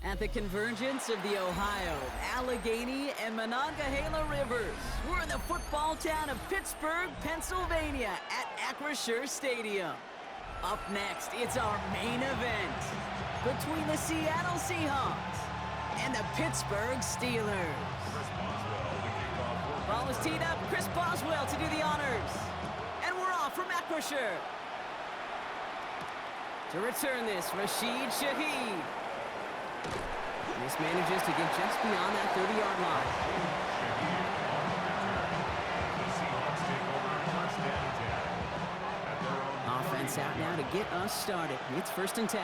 At the convergence of the Ohio, Allegheny, and Monongahela rivers, we're in the football town of Pittsburgh, Pennsylvania at Acrisure Stadium. Up next, it's our main event between the Seattle Seahawks and the Pittsburgh Steelers. Ball is teed up, Chris Boswell to do the honors. And we're off from Acrisure. To return this, Rashid Shaheed. This manages to get just beyond that 30-yard line. Offense out now to get us started. It's 1st and 10.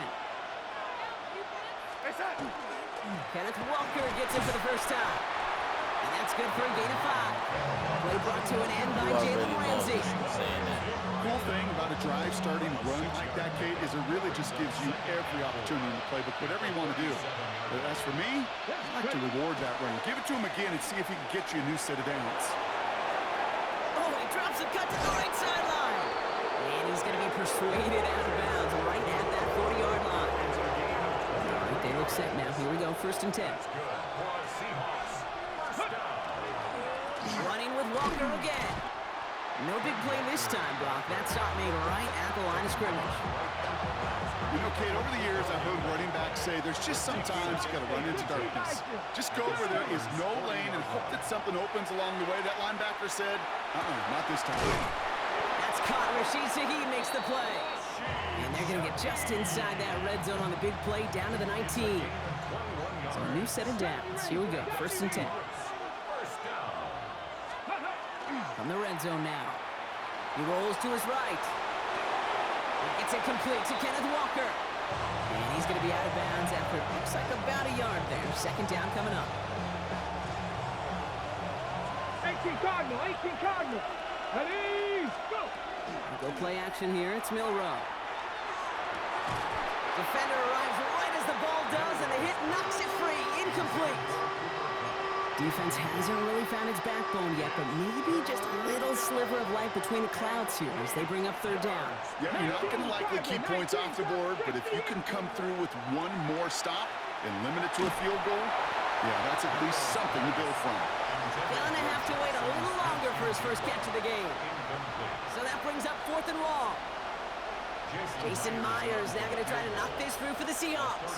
Kenneth Walker gets it for the first time. And that's good for a gain of 5. Play brought to an end by Jalen Ramsey. Cool thing about a drive starting run like that, Kate, is it really just gives you every opportunity in the playbook, whatever you want to do. But as for me, I like to reward that run. Give it to him again and see if he can get you a new set of downs. Oh, he drops a cut to the right sideline. And he's going to be persuaded out of bounds right at that 40-yard line. All right, they look set now. Here we go, 1st and 10. Running with Walker again. No big play this time, Brock. That stop made right at the line of scrimmage. You know, Kate, over the years, I've heard running backs say there's just sometimes you got to run into darkness. Just go where there is no lane and hope that something opens along the way. That linebacker said, not this time. That's caught. Rashid Shaheed makes the play. And they're going to get just inside that red zone on the big play down to the 19. So a new set of downs. Here we go. 1st and 10. From the red zone now. He rolls to his right. He gets it complete to Kenneth Walker. And he's going to be out of bounds after it looks like about a yard there. 2nd down coming up. 18 Cardinal, 18 Cardinal. Ready, go. Go play action here. It's Milrow. Defender arrives right as the ball does, and the hit knocks it free. Incomplete. Defense hasn't really found its backbone yet, but maybe just a little sliver of light between the clouds here as they bring up 3rd down. Yeah, you're not going to likely keep points off the board, but if you can come through with one more stop and limit it to a field goal, yeah, that's at least something to build from. Gonna have to wait a little longer for his first catch of the game. So that brings up 4th and long. Jason Myers now going to try to knock this through for the Seahawks.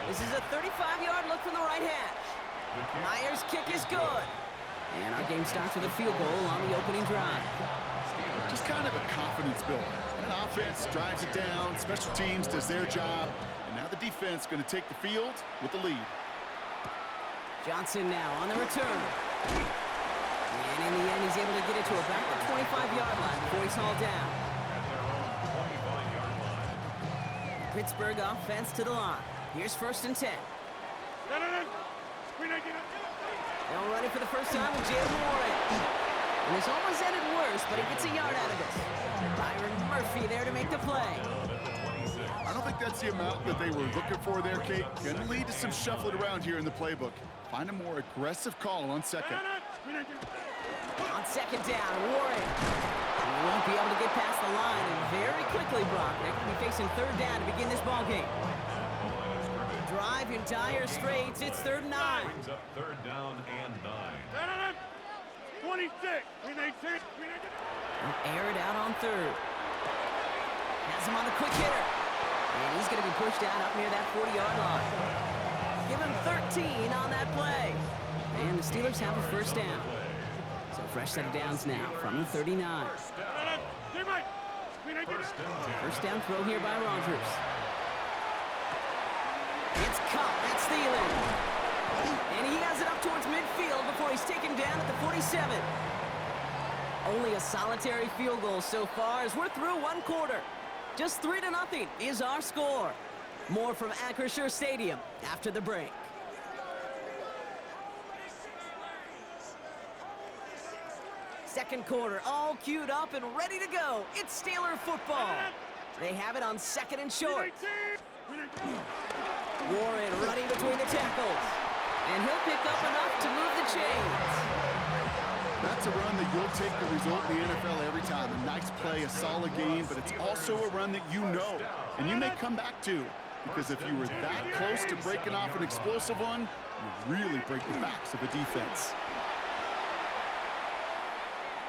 This is a 35-yard look from the right hash. Myers' kick is good. And our game starts with a field goal on the opening drive. Just kind of a confidence builder. An offense drives it down, special teams does their job, and now the defense going to take the field with the lead. Johnson now on the return. And in the end, he's able to get it to about the 25-yard line before he's hauled down. Pittsburgh offense to the line. Here's 1st and 10. They'll run it for the first time with Jalen Warren. And this almost ended worse, but he gets a yard out of this. Byron Murphy there to make the play. I don't think that's the amount that they were looking for there, Kate. Going to lead to some shuffling around here in the playbook. Find a more aggressive call on 2nd. On 2nd down, Warren. He won't be able to get past the line, and very quickly, Brock, they're going to be facing 3rd down to begin this ballgame. Drive in dire straits. It's 3rd and 9. Brings up 3rd down and 9. 26. Air it out on 3rd. Has him on the quick hitter. And he's going to be pushed down up near that 40-yard line. Give him 13 on that play. And the Steelers have a 1st down. So fresh set of downs now from the 39. First down throw here by Rodgers. It's caught. That's Thielen. And he has it up towards midfield before he's taken down at the 47. Only a solitary field goal so far as we're through 1 quarter. Just 3-0 is our score. More from Acrisure Stadium after the break. Second quarter, all queued up and ready to go. It's Steeler football. They have it on 2nd and short. Warren running between the tackles. And he'll pick up enough to move the chains. That's a run that you'll take the result in the NFL every time. A nice play, a solid game, but it's also a run that you know and you may come back to. because if you were that close to breaking off an explosive one, you really break the backs of a defense.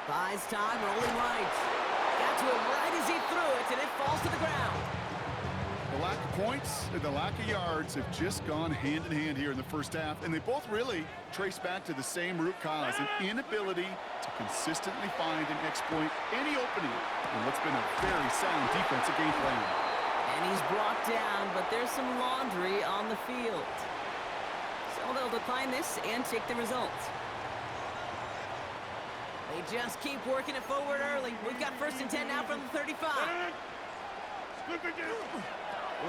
Buys time, rolling right. Got to him right as he threw it, and it falls to the ground. The lack of points and the lack of yards have just gone hand in hand here in the first half, and they both really trace back to the same root cause, an inability to consistently find and exploit any opening in what's been a very sound defensive game plan. And he's brought down, but there's some laundry on the field. So they'll decline this and take the result. They just keep working it forward early. We've got 1st and 10 now from the 35.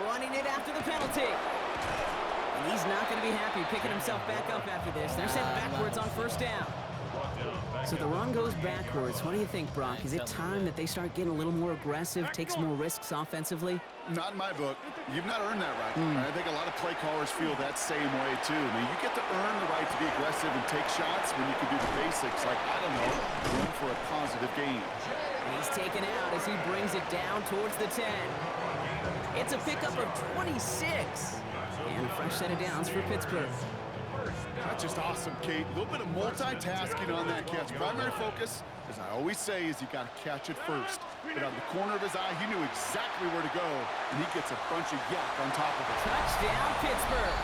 Running it after the penalty. And he's not going to be happy picking himself back up after this. They're sent backwards on 1st down. So the run goes backwards. What do you think, Brock? Is it time that they start getting a little more aggressive, take some more risks offensively? Not in my book. You've not earned that right. I think a lot of play callers feel that same way, too. I mean, you get to earn the right to be aggressive and take shots when you can do the basics, like, I don't know, run for a positive gain. And he's taken out as he brings it down towards the 10. It's a pickup of 26. And a fresh set of downs for Pittsburgh. That's just awesome, Kate. A little bit of multitasking on that catch. Primary focus, as I always say, is you got to catch it first. But out of the corner of his eye, he knew exactly where to go, and he gets a bunch of yak on top of it. Touchdown, Pittsburgh.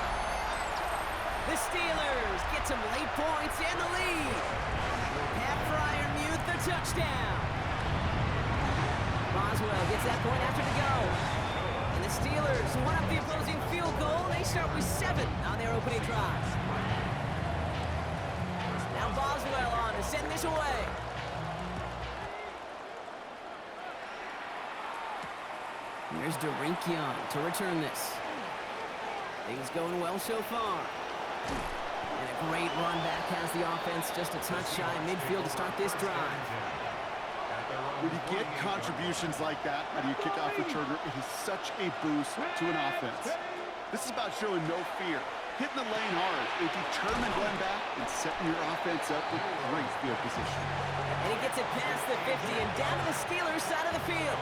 The Steelers get some late points and the lead. Pat Fryermuth, the touchdown. Boswell gets that point after the go. And the Steelers one up the opposing field goal. They start with 7 on their opening drive. Now Boswell on to send this away. Here's Young to return this. Things going well so far. And a great run back has the offense just a touch shy of midfield to start this drive. When you get contributions like that out of your kickoff returner, it is such a boost to an offense. This is about showing no fear, hitting the lane hard, a determined run back, and setting your offense up with great field position. And he gets it past the 50 and down to the Steelers side of the field.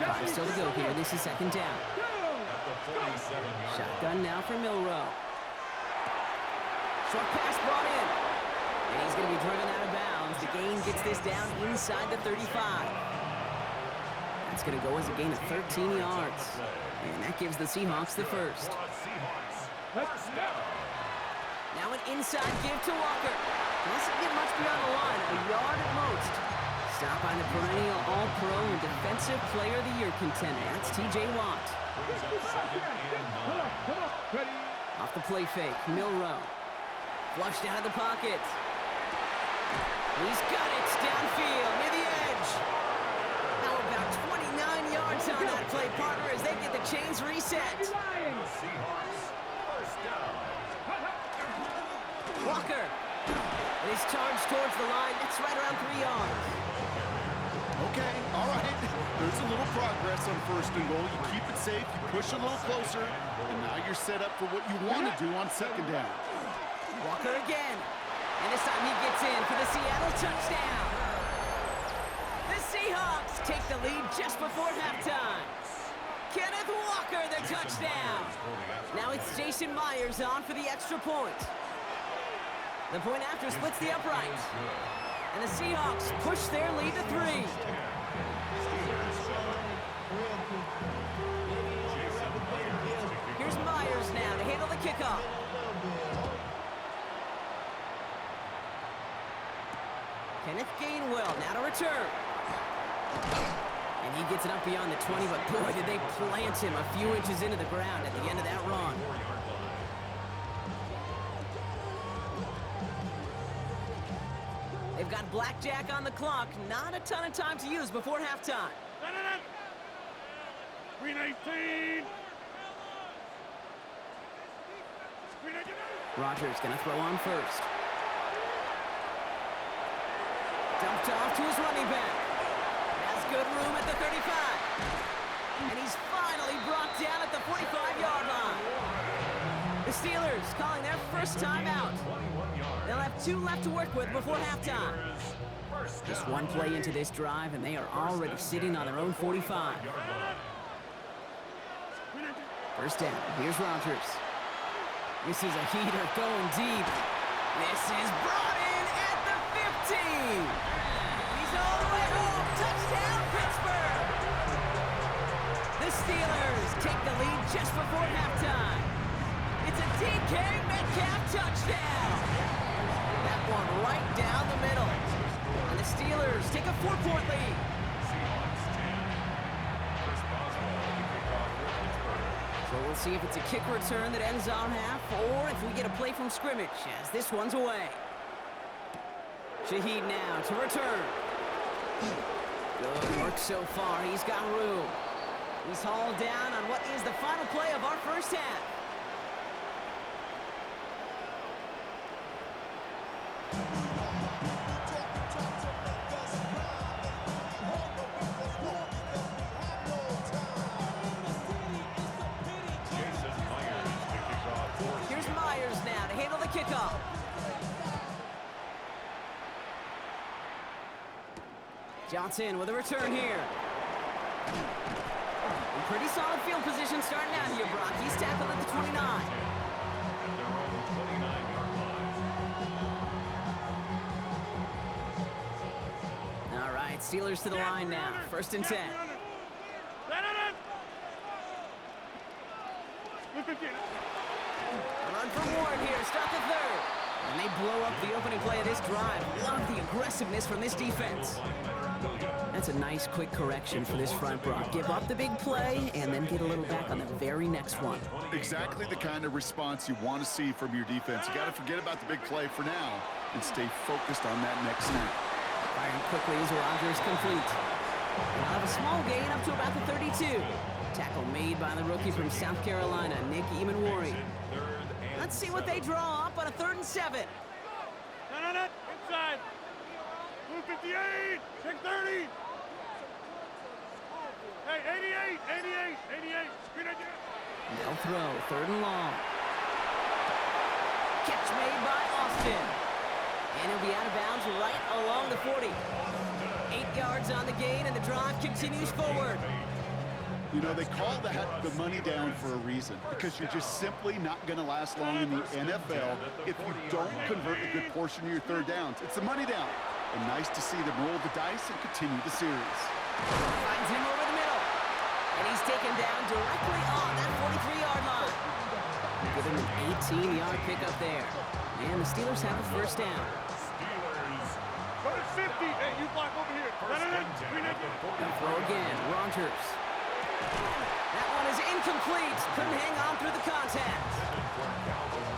5 still to go here. This is 2nd down. Shotgun now for Milrow. Short pass brought in. And he's going to be driven out of bounds. The gain gets this down inside the 35. That's going to go as a gain of 13 yards. And that gives the Seahawks the first. Now an inside give to Walker. Doesn't get much beyond the line, a yard at most. Stop by the perennial All-Pro and Defensive Player of the Year contender. That's T.J. Watt. Off the play fake, Milrow. Flushed out of the pocket. He's got it downfield near the edge. Now about 29 yards on that play, partner, as they get the chains reset. Walker. And he's charged towards the line. That's right around 3 yards. Okay, all right. There's a little progress on 1st and goal. You keep it safe, you push a little closer, and now you're set up for what you want to do on 2nd down. Walker again. And this time he gets in for the Seattle touchdown. The Seahawks take the lead just before halftime. Kenneth Walker, the touchdown. Now it's Jason Myers on for the extra point. The point after splits the upright. And the Seahawks push their lead to 3. Here's Myers now to handle the kickoff. Kenneth Gainwell now to return. And he gets it up beyond the 20, but boy, did they plant him a few inches into the ground at the end of that run. They've got blackjack on the clock. Not a ton of time to use before halftime. 319. Rodgers gonna throw on first. Dumped off to his running back. Has good room at the 35. And he's finally brought down at the 45-yard line. The Steelers calling their first timeout. They'll have 2 left to work with before halftime. Just one play into this drive, and they are already sitting on their own 45. First down. Here's Rodgers. This is a heater going deep. This is brought in at the 15. He's all the way home. Touchdown, Pittsburgh. The Steelers take the lead just before halftime. It's a DK Metcalf touchdown. That one right down the middle. And the Steelers take a 4-point lead. So we'll see if it's a kick return that ends our half, or if we get a play from scrimmage, as this one's away. Shaheed now to return. Good work so far. He's got room. He's hauled down on what is the final play of our first half. Here's Myers now to handle the kickoff. Johnson with a return here. Pretty solid field position starting out here, Brock. He's tackled at the 29. All right, Steelers to the line now. First and 10. Run for Ward here. Start the third. And they blow up the opening play of this drive. Love the aggressiveness from this defense. That's a nice, quick correction for this front, Brock. Give up the big play and then get a little back on the very next one. Exactly the kind of response you want to see from your defense. You got to forget about the big play for now and stay focused on that next snap. Firing quickly as Rodgers complete. And out of a small gain up to about the 32. Tackle made by the rookie from South Carolina, Nick Emanwari. Let's see what they draw up on a 3rd and 7. Inside. Move 58. Check 30. Hey, 88. Screen again. They'll throw. 3rd and long. Catch made by Austin. And he'll be out of bounds right along the 40. 8 yards on the gain, and the drive continues forward. You know, they call that the money down for a reason, because you're just simply not going to last long in the NFL if you don't convert a good portion of your 3rd downs. It's the money down. And nice to see them roll the dice and continue the series. Finds him over the middle. And he's taken down directly on that 43-yard line. Give him an 18-yard pickup there. And the Steelers have a first down. Go to 50. Hey, you block over here. They'll throw again. Rodgers. That one is incomplete. Couldn't hang on through the contact.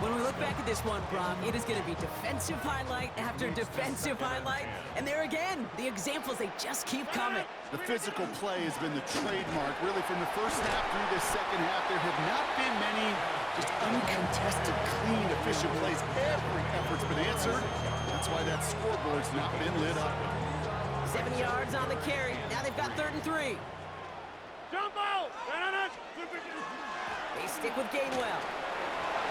When we look back at this one, Brock, it is going to be defensive highlight after defensive highlight. And there again, the examples, they just keep coming. The physical play has been the trademark. Really, from the first snap through this second half, there have not been many just uncontested, clean, efficient plays. Every effort's been answered. That's why that scoreboard's not been lit up. 7 yards on the carry. Now they've got 3rd and 3. Jump out. They stick with Gainwell.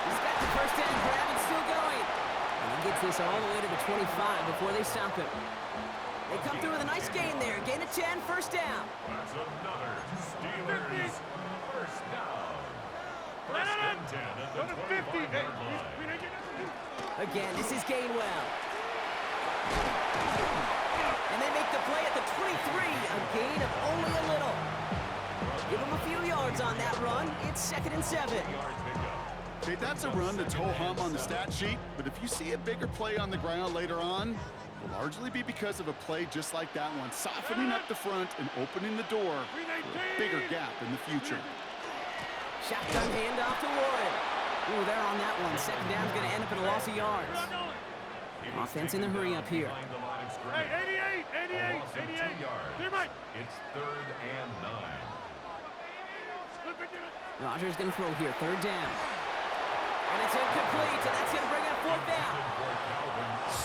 He's got the first down grab and still going. And he gets this all the way to the 25 before they stop him. They come through with a nice gain there. Gain of 10, first down. That's another Steelers first down. First and 10 at the 25-yard line. Again, this is Gainwell. And they make the play at the 23. A gain of only a little. Give him a few yards on that run. It's 2nd and 7. Okay, that's a run that's ho-hum on the stat sheet, but if you see a bigger play on the ground later on, it'll largely be because of a play just like that one, softening up the front and opening the door for a bigger gap in the future. Shotgun handoff to Warren. Ooh, they're on that one. 2nd down's going to end up in a loss of yards. Offense in the hurry up here. Hey, 88. It's 3rd and 9. Rodgers going to throw here. 3rd down. And it's incomplete, and that's going to bring up 4th down.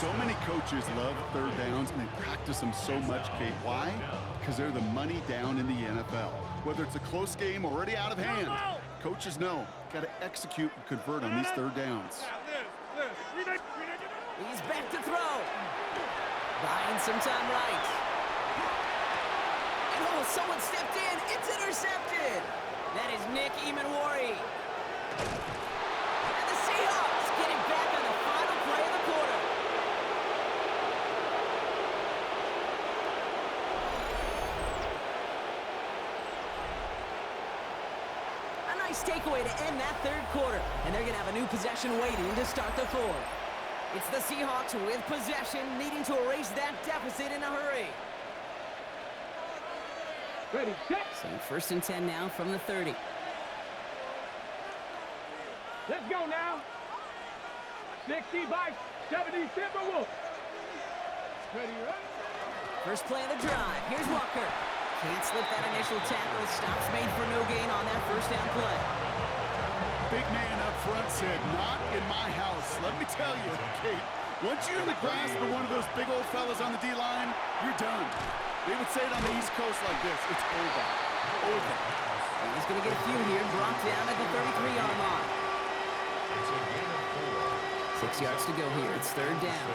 So many coaches love 3rd downs, and they practice them so much, Kate. Why? Because they're the money down in the NFL. Whether it's a close game already out of hand, coaches know, got to execute and convert on these 3rd downs. He's back to throw. Buying some time right. And oh, someone stepped in. It's intercepted. That is Nick Emanwari. And the Seahawks getting back on the final play of the quarter. A nice takeaway to end that third quarter. And they're going to have a new possession waiting to start the fourth. It's the Seahawks with possession, needing to erase that deficit in a hurry. Ready, set. So first and 10 now from the 30. Let's go now. 60 by 70 Timberwolves. Ready, right? First play of the drive. Here's Walker. Can't slip that initial tackle. Stops made for no gain on that first down play. Big man up front said, not in my house. Let me tell you, Kate, once you're in the grasp of one of those big old fellas on the D-line, you're done. They would say it on the East Coast like this, it's over. Over. And he's going to get a few here, brought down at the 33-yard line. 6 yards to go here. It's third down.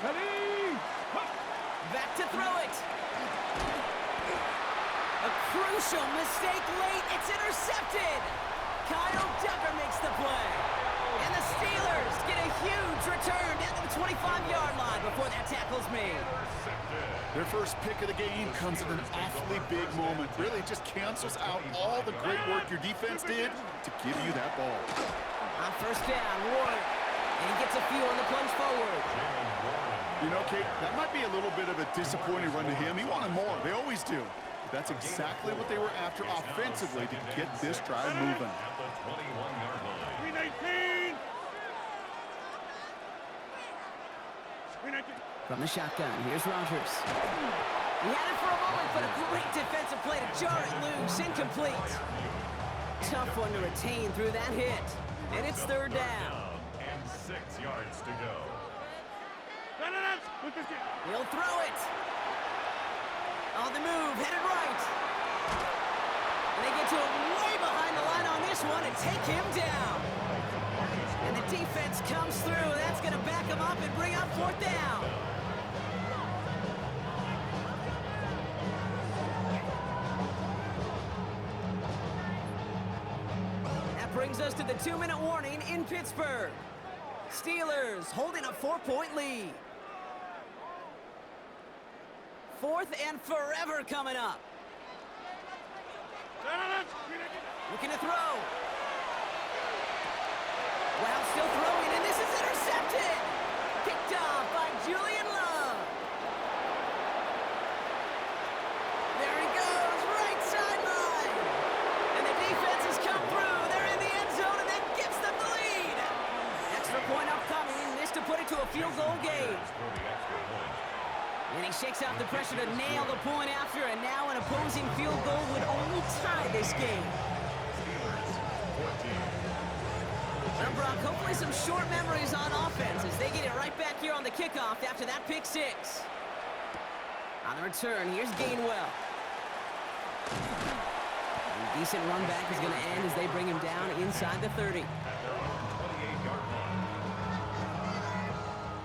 Ready. Back to throw it. A crucial mistake late. It's intercepted. Kyle Duggar makes the play. And the Steelers get a huge return down to the 25-yard line before that tackle's made. Their first pick of the game comes at an awfully big moment. Really just cancels out all the great work your defense did to give you that ball. On first down, Ward. And he gets a few on the plunge forward. You know, Kate, that might be a little bit of a disappointing run to him. He wanted more. They always do. But that's exactly what they were after offensively to get this drive moving. 319. From the shotgun, here's Rodgers. He had it for a moment, but a great defensive play to jar it loose. Incomplete. Tough one to retain through that hit. And it's third down. And 6 yards to go. He'll throw it. On the move, headed right. And they get to him way behind the line on this one and take him down. And the defense comes through. That's going to back him up and bring up fourth down. That brings us to the 2-minute warning in Pittsburgh. Steelers holding a 4-point lead. Fourth and forever coming up. Looking to throw. Wow, still throwing, and this is intercepted. Picked off by Julian Love. There he goes, right sideline. And the defense has come through. They're in the end zone, and that gives them the lead. Extra point upcoming. This to put it to a field goal game. And he shakes off the pressure to nail the point after, and now an opposing field goal would only tie this game. Well, Brock, hopefully some short memories on offense as they get it right back here on the kickoff after that pick six. On the return, here's Gainwell. A decent run back is going to end as they bring him down inside the 30.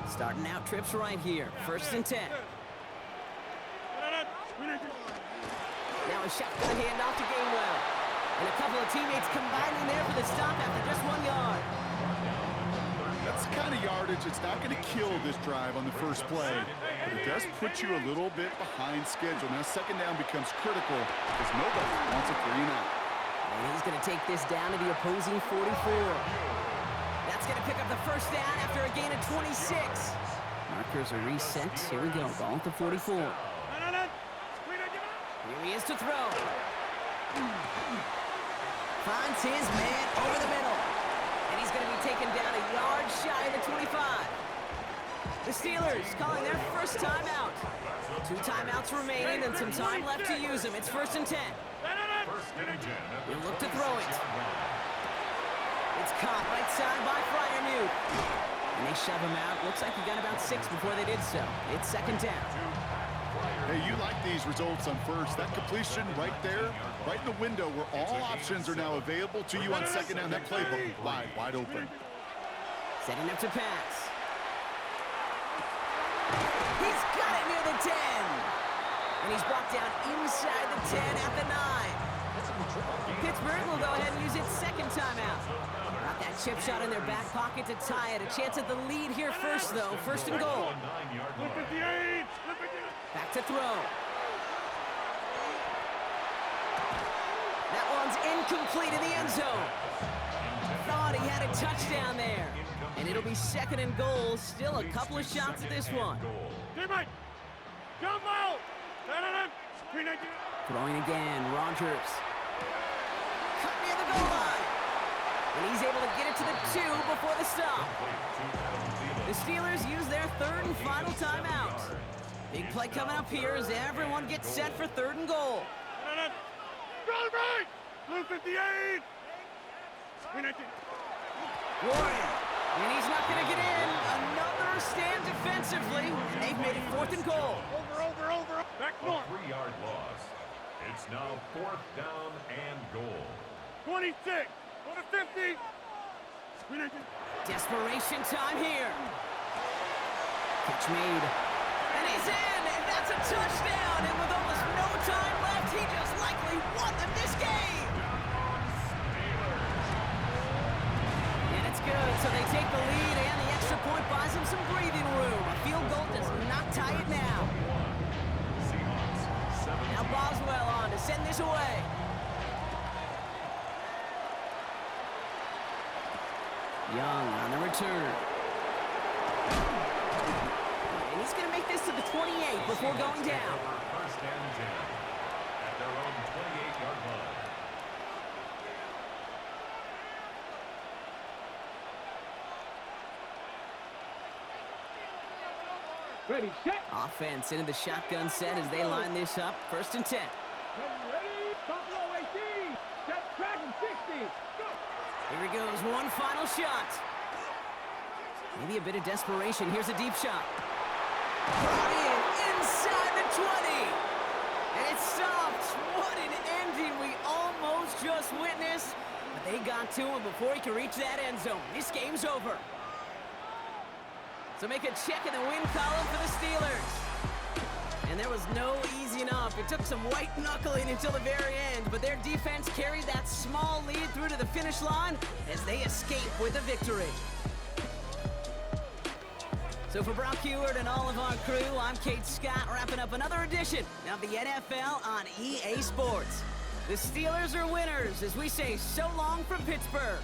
Starting out trips right here. First and 10. Now a shotgun handoff to Gainwell. And a couple of teammates combining there for the stop after just 1 yard. That's the kind of yardage it's not going to kill this drive on the first play, but it does put you a little bit behind schedule. Now second down becomes critical because nobody wants a 3 and out. And he's going to take this down to the opposing 44. That's going to pick up the first down after a gain of 26. Markers are reset. Here we go. Ball at the 44. Here he is to throw. Finds his man over the middle. And he's going to be taken down a yard shy of the 25. The Steelers calling their first timeout. 2 timeouts remaining and some time left to use them. It's first and 10. He'll look to throw it. It's caught right side by Freiermuth. And they shove him out. Looks like he got about 6 before they did so. It's second down. Hey, you like these results on first. That completion right there, right in the window where all options are now available to you on second down. That playbook wide open. Setting up to pass. He's got it near the 10. And he's brought down inside the 10 at the 9. Pittsburgh will go ahead and use its second timeout. Got that chip shot in their back pocket to tie it. A chance at the lead here first, though. First and goal. Back to throw. That one's incomplete in the end zone. Thought he had a touchdown there. And it'll be second and goal. Still a couple of shots at this one. Jump out! Throwing again, Rodgers. Cut near the goal line. And he's able to get it to the 2 before the stop. The Steelers use their third and final timeout. Big play coming up here as everyone gets set for third and goal. Blue 58! Warren. And he's not going to get in. Another stand defensively. And they've made it fourth and goal. Over. Back north. 3-yard loss. It's now 4th down and goal. 26. Go to 50. Desperation time here. Catch made. And he's in. And that's a touchdown. And with almost no time left, he just likely won them this game. And it's good. So they take the lead, and the extra point buys them some breathing room. A field goal does not tie it now. Now Boswell on to send this away. Young on the return. And he's going to make this to the 28 before going down. First and 10 at their own 28-yard line. Ready, set. Offense into the shotgun set as they line this up. First and 10. Ready, Buffalo 18. Set, track, 60. Go. Here he goes, one final shot. Maybe a bit of desperation. Here's a deep shot. Bryant inside the 20. And it's stopped. What an ending we almost just witnessed. But they got to him before he could reach that end zone. This game's over. So make a check in the win column for the Steelers. And there was no easing up. It took some white knuckling until the very end, but their defense carried that small lead through to the finish line as they escape with a victory. So for Brock Heward and all of our crew, I'm Kate Scott, wrapping up another edition of the NFL on EA Sports. The Steelers are winners as we say so long from Pittsburgh.